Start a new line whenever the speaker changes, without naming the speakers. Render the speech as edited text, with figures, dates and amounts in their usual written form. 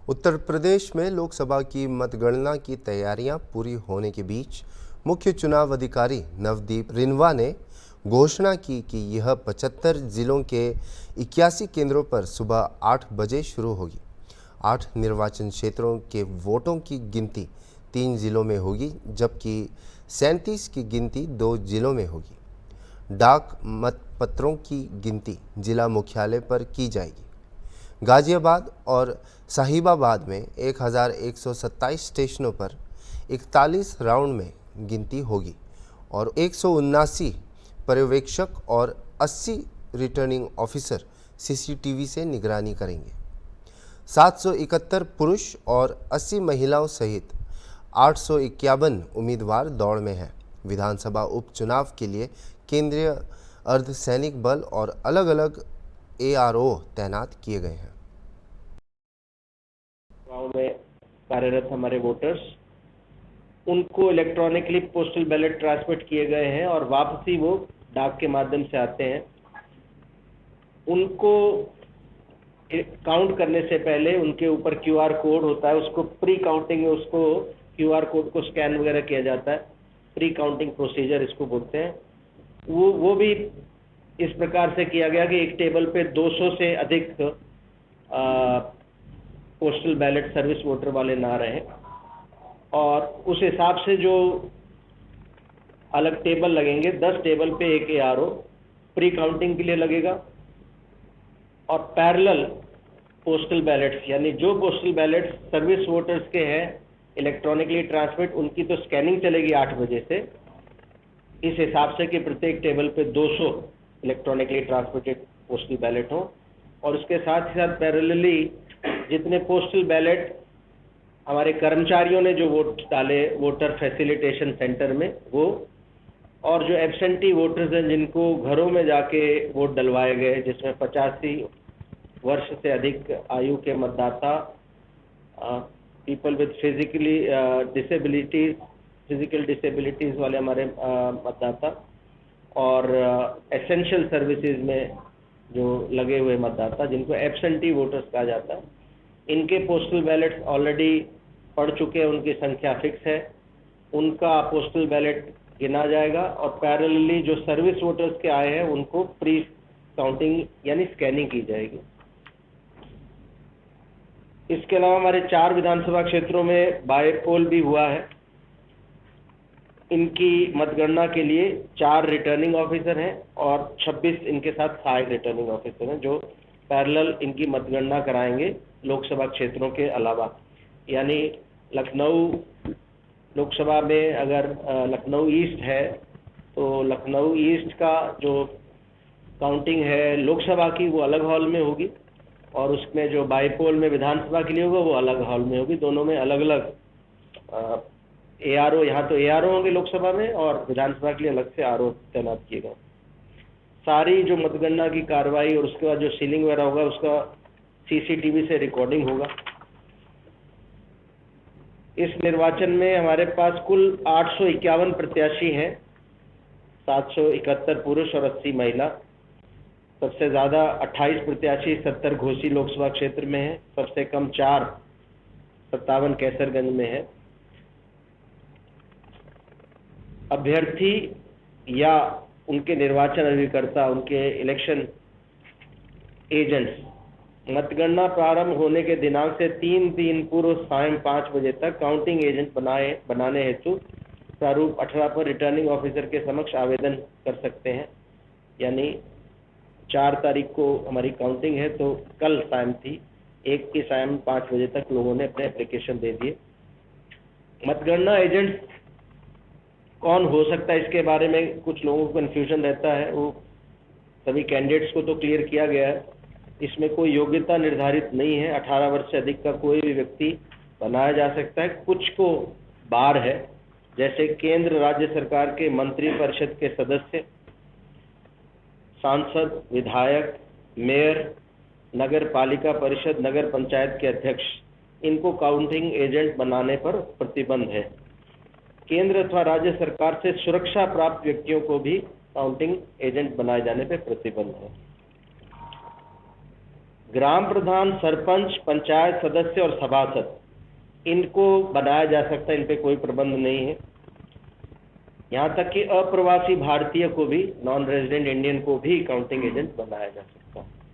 उत्तर प्रदेश में लोकसभा की मतगणना की तैयारियां पूरी होने के बीच मुख्य चुनाव अधिकारी नवदीप रिनवा ने घोषणा की कि यह 75 जिलों के 81 केंद्रों पर सुबह 8 बजे शुरू होगी। 8 निर्वाचन क्षेत्रों के वोटों की गिनती 3 जिलों में होगी, जबकि 37 की गिनती 2 जिलों में होगी। डाक मतपत्रों की गिनती जिला मुख्यालय पर की जाएगी। गाजियाबाद और साहिबाबाद में 1127 स्टेशनों पर 41 राउंड में गिनती होगी और 179 पर्यवेक्षक और 80 रिटर्निंग ऑफिसर सीसीटीवी से निगरानी करेंगे। 771 पुरुष और 80 महिलाओं सहित 851 उम्मीदवार दौड़ में हैं। विधानसभा उपचुनाव के लिए केंद्रीय अर्धसैनिक बल और अलग-अलग एआरओ तैनात किए गए हैं।
गांव में कार्यरत हमारे वोटर्स, उनको इलेक्ट्रॉनिकली पोस्टल बैलेट ट्रांसमिट किए गए हैं और वापसी वो डाक के माध्यम से आते हैं। उनको काउंट करने से पहले उनके ऊपर क्यूआर कोड होता है, उसको प्री काउंटिंग में उसको क्यूआर कोड को स्कैन वगैरह किया जाता है। प्री काउंटिंग प्रोसीजर इसको बोलते हैं। वो भी इस प्रकार से किया गया कि एक टेबल पे 200 से अधिक पोस्टल बैलेट सर्विस वोटर वाले ना रहें और उस हिसाब से जो अलग टेबल लगेंगे, 10 टेबल पे एक एआरओ प्री काउंटिंग के लिए लगेगा और पैरेलल पोस्टल बैलेट्स, यानी जो पोस्टल बैलेट्स सर्विस वोटर्स के हैं इलेक्ट्रॉनिकली ट्रांसमिट, उनकी तो स्कैनिंग चलेगी 8 बजे से, इस हिसाब से कि प्रत्येक टेबल पे 200 इलेक्ट्रॉनिकली ट्रांसमिटेड पोस्टल बैलेट हो। और उसके साथ ही साथ पैरेलली जितने पोस्टल बैलेट हमारे कर्मचारियों ने जो वोट डाले वोटर फैसिलिटेशन सेंटर में, वो और जो एब्सेंटी वोटर्स हैं जिनको घरों में जाके वोट डलवाए गए, जिसमें 85 वर्ष से अधिक आयु के मतदाता, पीपल विद फिजिकल डिसेबिलिटीज वाले हमारे मतदाता और एसेंशियल सर्विसेज में जो लगे हुए मतदाता, जिनको एब्सेंटी वोटर्स कहा जाता है, इनके पोस्टल बैलेट्स ऑलरेडी पड़ चुके हैं, उनकी संख्या फिक्स है, उनका पोस्टल बैलेट गिना जाएगा और पैरेलली जो सर्विस वोटर्स के आए हैं उनको प्री काउंटिंग यानी स्कैनिंग की जाएगी। इसके अलावा हमारे 4 विधानसभा क्षेत्रों में बाय पोल भी हुआ है। इनकी मतगणना के लिए 4 रिटर्निंग ऑफिसर हैं और 26 इनके साथ सहायक रिटर्निंग ऑफिसर हैं जो पैरेलल इनकी मतगणना कराएंगे लोकसभा क्षेत्रों के अलावा। यानी लखनऊ लोकसभा में अगर लखनऊ ईस्ट है तो लखनऊ ईस्ट का जो काउंटिंग है लोकसभा की वो अलग हॉल में होगी और उसमें जो बाईपोल में विधानसभा के लिए होगा वो अलग हॉल में होगी। दोनों में अलग अलग एआरओ, यहाँ तो एआरओ होंगे लोकसभा में और विधानसभा के लिए अलग से आरओ तैनात किए गए। सारी जो मतगणना की कार्रवाई और उसके बाद जो सीलिंग वगैरह होगा उसका सीसीटीवी से रिकॉर्डिंग होगा। इस निर्वाचन में हमारे पास कुल 851 प्रत्याशी हैं, 771 पुरुष और 80 महिला। सबसे ज्यादा 28 प्रत्याशी 70 घोसी लोकसभा क्षेत्र में है, सबसे कम 4 57 कैसरगंज में है। अभ्यर्थी या उनके निर्वाचन अभिकर्ता, उनके इलेक्शन एजेंट्स मतगणना प्रारंभ होने के दिनांक से 3 दिन पूर्व सायं 5 बजे तक काउंटिंग एजेंट बनाने हेतु प्रारूप 18 पर रिटर्निंग ऑफिसर के समक्ष आवेदन कर सकते हैं। यानी 4 तारीख को हमारी काउंटिंग है तो कल सायं थी, 1 की सायं 5 बजे तक लोगों ने अपने एप्लीकेशन दे दिए। मतगणना एजेंट कौन हो सकता है, इसके बारे में कुछ लोगों को कन्फ्यूजन रहता है। वो सभी कैंडिडेट्स को तो क्लियर किया गया है, इसमें कोई योग्यता निर्धारित नहीं है। 18 वर्ष से अधिक का कोई भी व्यक्ति बनाया जा सकता है। कुछ को बार है, जैसे केंद्र राज्य सरकार के मंत्री परिषद के सदस्य, सांसद, विधायक, मेयर, नगर पालिका परिषद, नगर पंचायत के अध्यक्ष, इनको काउंटिंग एजेंट बनाने पर प्रतिबंध है। केंद्र अथवा राज्य सरकार से सुरक्षा प्राप्त व्यक्तियों को भी काउंटिंग एजेंट बनाए जाने पर प्रतिबंध है। ग्राम प्रधान, सरपंच, पंचायत सदस्य और सभासद, इनको बनाया जा सकता है, इन पे कोई प्रतिबंध नहीं है। यहाँ तक कि अप्रवासी भारतीय को भी, नॉन रेजिडेंट इंडियन को भी काउंटिंग एजेंट बनाया जा सकता है।